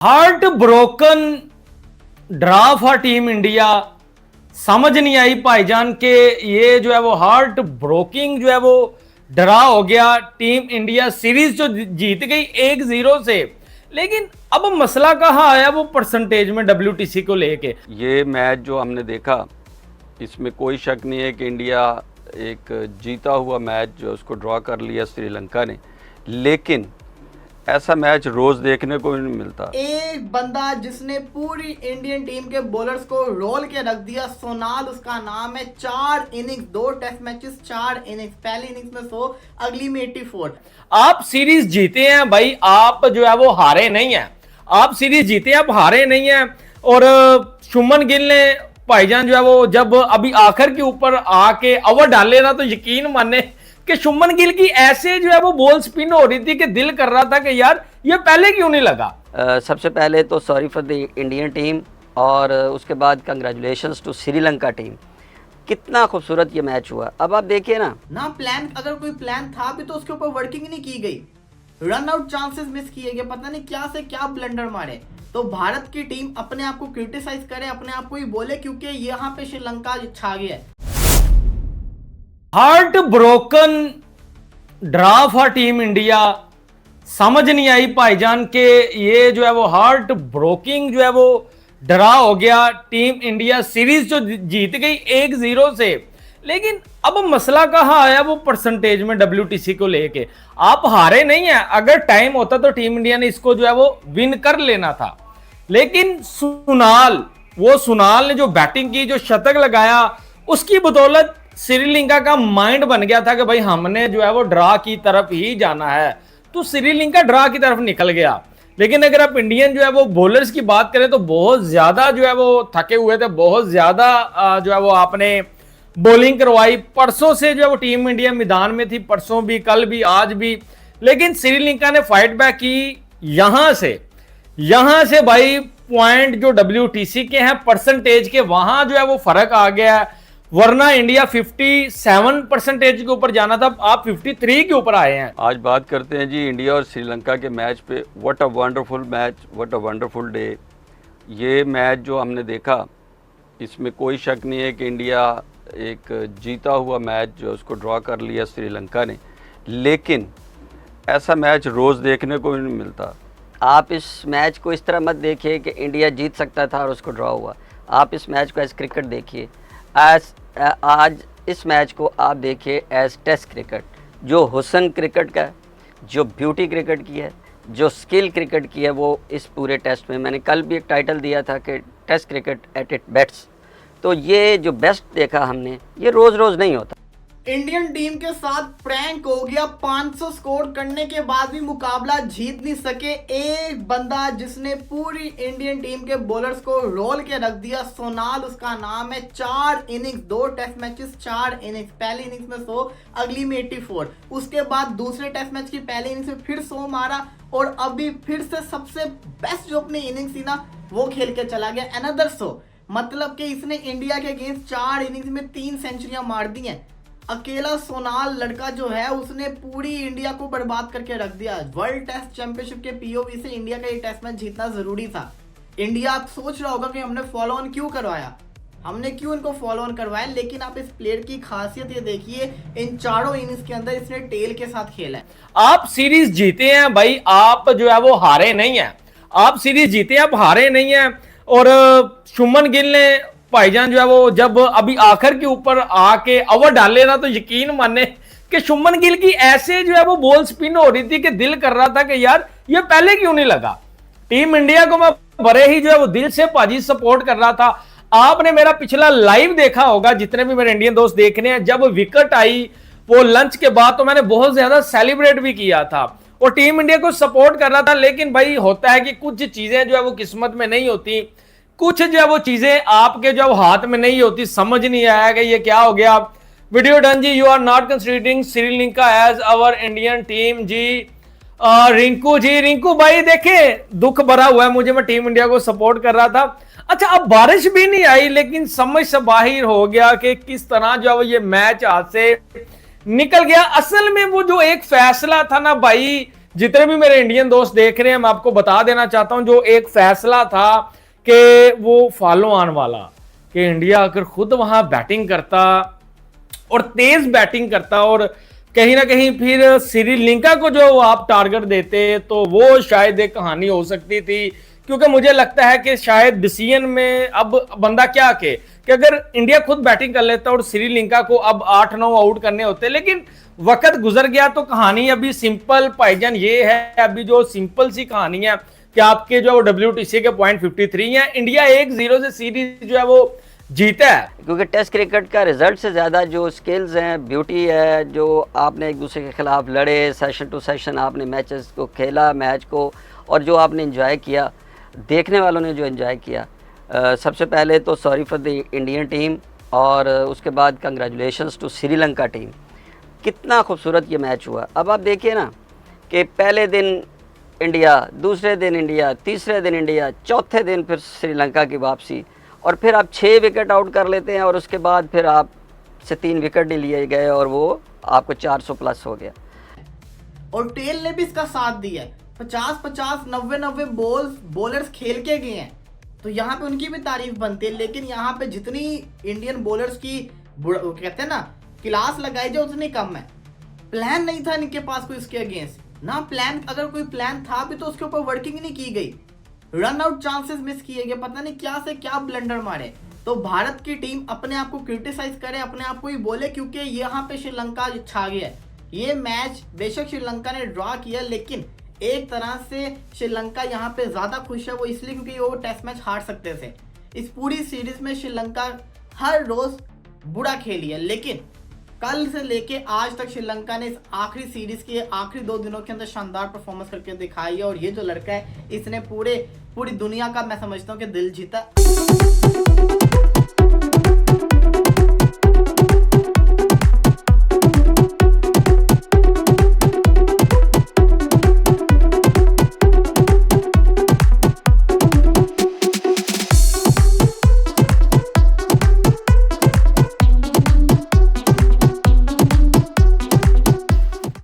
Heart broken draw for team India. समझ नहीं आई भाईजान के ये जो है वो हार्ट ब्रोकिंग जो है वो ड्रा हो गया। टीम इंडिया सीरीज जो जीत गई 1-0 से, लेकिन अब मसला कहाँ आया वो परसेंटेज में WTC को लेके। ये मैच जो हमने देखा इसमें कोई शक नहीं है कि इंडिया एक जीता हुआ मैच जो उसको ड्रॉ कर लिया श्रीलंका ने, लेकिन ऐसा मैच रोज देखने को नहीं मिलता। एक बंदा जिसने पूरी इंडियन टीम के बॉलर्स को रोल के रख दिया, सोनाल उसका नाम है। 4 इनिंग्स, 2 टेस्ट मैचेस, 4 इनिंग्स, पहली इनिंग्स में 100, अगली में 84। आप सीरीज जीते हैं भाई, आप जो है वो हारे नहीं है। आप सीरीज जीते हैं, आप हारे नहीं है। और शुभमन गिल ने भाईजान जो है वो जब अभी आखिर के ऊपर आके ओवर डाले ना, तो यकीन माने कि शुभमन गिल की ऐसे जो है वो बॉल स्पिन हो रही थी कि दिल कर रहा था कि यार ये पहले क्यों नहीं लगा। सबसे पहले तो sorry for the Indian team, और उसके बाद कंग्रेचुलेशंस टू श्रीलंका टीम। कितना खूबसूरत ये मैच हुआ। अब आप देखिए ना प्लान, अगर कोई प्लान था भी तो उसके ऊपर वर्किंग नहीं की गई। रन आउट चांसेस मिस किए गए, पता नहीं क्या से क्या ब्लंडर मारे। तो भारत की टीम अपने आप को क्रिटिसाइज करे, अपने आप को ही बोले, क्योंकि यहाँ पे श्रीलंका छा गया है। Heart broken draw for team India. समझ नहीं आई भाईजान के ये जो है वो हार्ट ब्रोकिंग जो है वो ड्रा हो गया। टीम इंडिया सीरीज जो जीत गई 1-0 से, लेकिन अब मसला कहाँ आया वो परसेंटेज में WTC को लेके। आप हारे नहीं है, अगर टाइम होता तो टीम इंडिया ने इसको जो है वो विन कर लेना था। लेकिन सुनाल ने जो बैटिंग की, जो शतक लगाया, उसकी बदौलत श्रीलंका का माइंड बन गया था कि भाई हमने जो है वो ड्रा की तरफ ही जाना है, तो श्रीलंका ड्रा की तरफ निकल गया। लेकिन अगर आप इंडियन जो है वो बॉलर्स की बात करें तो बहुत ज्यादा जो है वो थके हुए थे, बहुत ज्यादा जो है वो आपने बॉलिंग करवाई। परसों से जो है वो टीम इंडिया मैदान में थी, परसों भी, कल भी, आज भी, लेकिन श्रीलंका ने फाइट बैक की। यहां से भाई पॉइंट जो WTC के हैं परसेंटेज के, वहां जो है वो फर्क आ गया है। वरना इंडिया 57% के ऊपर जाना था, आप 53 के ऊपर आए हैं। आज बात करते हैं जी इंडिया और श्रीलंका के मैच पे। What a wonderful match, what a wonderful day. ये मैच जो हमने देखा इसमें कोई शक नहीं है कि इंडिया एक जीता हुआ मैच जो उसको ड्रॉ कर लिया श्रीलंका ने, लेकिन ऐसा मैच रोज देखने को नहीं मिलता। आप इस मैच को इस तरह मत देखिए कि इंडिया जीत सकता था और उसको ड्रॉ हुआ। आप इस मैच को एज क्रिकेट देखिए। आज इस मैच को आप देखिए एज टेस्ट क्रिकेट। जो हुस्न क्रिकेट का, जो ब्यूटी क्रिकेट की है, जो स्किल क्रिकेट की है, वो इस पूरे टेस्ट में, मैंने कल भी एक टाइटल दिया था कि test cricket at it best. तो ये जो बेस्ट देखा हमने, ये रोज़ रोज़ नहीं होता। इंडियन टीम के साथ प्रैंक हो गया। 500 स्कोर करने के बाद भी मुकाबला जीत नहीं सके। एक बंदा जिसने पूरी इंडियन टीम के बॉलर्स को रोल के रख दिया, सोनाल उसका नाम है। 4 इनिंग्स, 2 टेस्ट मैचेस, 4 इनिंग्स, पहली इनिंग्स में 100, अगली में 84। उसके बाद दूसरे टेस्ट मैच की पहली इनिंग्स में फिर 100 मारा, और अभी फिर से सबसे बेस्ट जो अपनी इनिंग्स थी ना, वो खेल के चला गया, अनदर 100। मतलब कि इसने इंडिया के अगेंस्ट 4 इनिंग्स में 3 सेंचुरियां मार दी हैं। अकेला सोनाल लड़का जो है उसने पूरी इंडिया को बर्बाद करके रख दिया। वर्ल्ड टेस्ट चैंपियनशिप के POV से इंडिया का ये टेस्ट मैच जीतना जरूरी था। इंडिया आप सोच रहा होगा कि हमने फॉलो ऑन क्यों करवाया, हमने क्यों इनको फॉलो ऑन करवाया, लेकिन आप इस प्लेयर की खासियत ये देखिए, इन चारों इनिंग्स के अंदर इसने टेल के साथ खेला है। आप सीरीज जीते हैं भाई, आप जो है वो हारे नहीं है। आप सीरीज जीते हैं, आप हारे नहीं है। और शुभमन गिल ने भाईजान जो है वो जब अभी आखिर के ऊपर आके ओवर डाले ना, तो यकीन माने कि शुभमन गिल की ऐसे जो है वो बॉल स्पिन हो रही थी कि दिल कर रहा था कि यार ये पहले क्यों नहीं लगा। टीम इंडिया को मैं बड़े ही जो है वो दिल से पाजी सपोर्ट कर रहा था। आपने मेरा पिछला लाइव देखा होगा, जितने भी मेरे इंडियन दोस्त देखने हैं, जब विकेट आई वो लंच के बाद, तो मैंने बहुत ज्यादा सेलिब्रेट भी किया था और टीम इंडिया को सपोर्ट कर रहा था। लेकिन भाई होता है कि कुछ चीजें जो है वो किस्मत में नहीं होती, कुछ जो है वो चीजें आपके जो हाथ में नहीं होती। समझ नहीं आया कि ये क्या हो गया। वीडियो डन जी, you are not considering Sri Lanka as our Indian team जी। रिंकू जी, रिंकू भाई देखे दुख भरा हुआ है मुझे, मैं टीम इंडिया को सपोर्ट कर रहा था। अच्छा, अब बारिश भी नहीं आई, लेकिन समझ से बाहर हो गया कि किस तरह जो है वो ये मैच हाथ से निकल गया। असल में वो जो एक फैसला था ना भाई जितने भी मेरे इंडियन दोस्त देख रहे हैं, मैं आपको बता देना चाहता हूं, जो एक फैसला था कि वो फॉलो ऑन वाला, कि इंडिया अगर खुद वहां बैटिंग करता और तेज बैटिंग करता और कहीं ना कहीं फिर श्रीलंका को जो आप टारगेट देते, तो वो शायद एक कहानी हो सकती थी। क्योंकि मुझे लगता है कि शायद डिसीजन में अब बंदा क्या कि अगर इंडिया खुद बैटिंग कर लेता और श्रीलंका को अब 8-9 आउट करने होते, लेकिन वक्त गुजर गया तो कहानी अभी सिंपल भाईजान ये है, अभी जो सिंपल सी कहानी है कि आपके जो WTC के पॉइंट 53 है, इंडिया 1-0 से सीरीज जो है वो जीता है। क्योंकि टेस्ट क्रिकेट का रिजल्ट से ज़्यादा जो स्किल्स हैं, ब्यूटी है, जो आपने एक दूसरे के खिलाफ लड़े, सेशन टू सेशन आपने मैचेस को खेला, मैच को, और जो आपने एंजॉय किया, देखने वालों ने जो एंजॉय किया, सबसे पहले तो sorry for the Indian team, और उसके बाद कंग्रेचुलेशंस टू श्रीलंका टीम। कितना खूबसूरत ये मैच हुआ। अब आप देखिए ना कि पहले दिन इंडिया, दूसरे दिन इंडिया, तीसरे दिन इंडिया, चौथे दिन फिर श्रीलंका की वापसी, और फिर आप 6 विकेट आउट कर लेते हैं, और उसके बाद फिर आप से 3 विकेट नहीं लिए गए और वो आपको 400 प्लस हो गया। और टेल ने भी इसका साथ दिया है, 50-50, 90-90 बॉलर्स खेल के गए हैं, तो यहाँ पे उनकी भी तारीफ बनती है। लेकिन यहाँ पे जितनी इंडियन बॉलर्स की कहते हैं ना क्लास लगाई जाए, उतनी कम है। प्लान नहीं था इनके पास कोई इसके अगेंस्ट ना, प्लान अगर कोई प्लान था भी तो उसके ऊपर वर्किंग नहीं की गई, रन आउट चांसेस मिस किए गए, पता नहीं क्या से क्या ब्लंडर मारे। तो भारत की टीम अपने आप को क्रिटिसाइज करे, अपने आप को ही बोले, क्योंकि यहाँ पे श्रीलंका छा गया है। ये मैच बेशक श्रीलंका ने ड्रॉ किया, लेकिन एक तरह से श्रीलंका यहाँ पे ज्यादा खुश है, वो इसलिए क्योंकि वो टेस्ट मैच हार सकते थे। इस पूरी सीरीज में श्रीलंका हर रोज बुरा खेली है, लेकिन कल से लेके आज तक श्रीलंका ने इस आखिरी सीरीज के आखिरी 2 दिनों के अंदर शानदार परफॉर्मेंस करके दिखाई है। और ये जो लड़का है, इसने पूरी दुनिया का मैं समझता हूँ कि दिल जीता।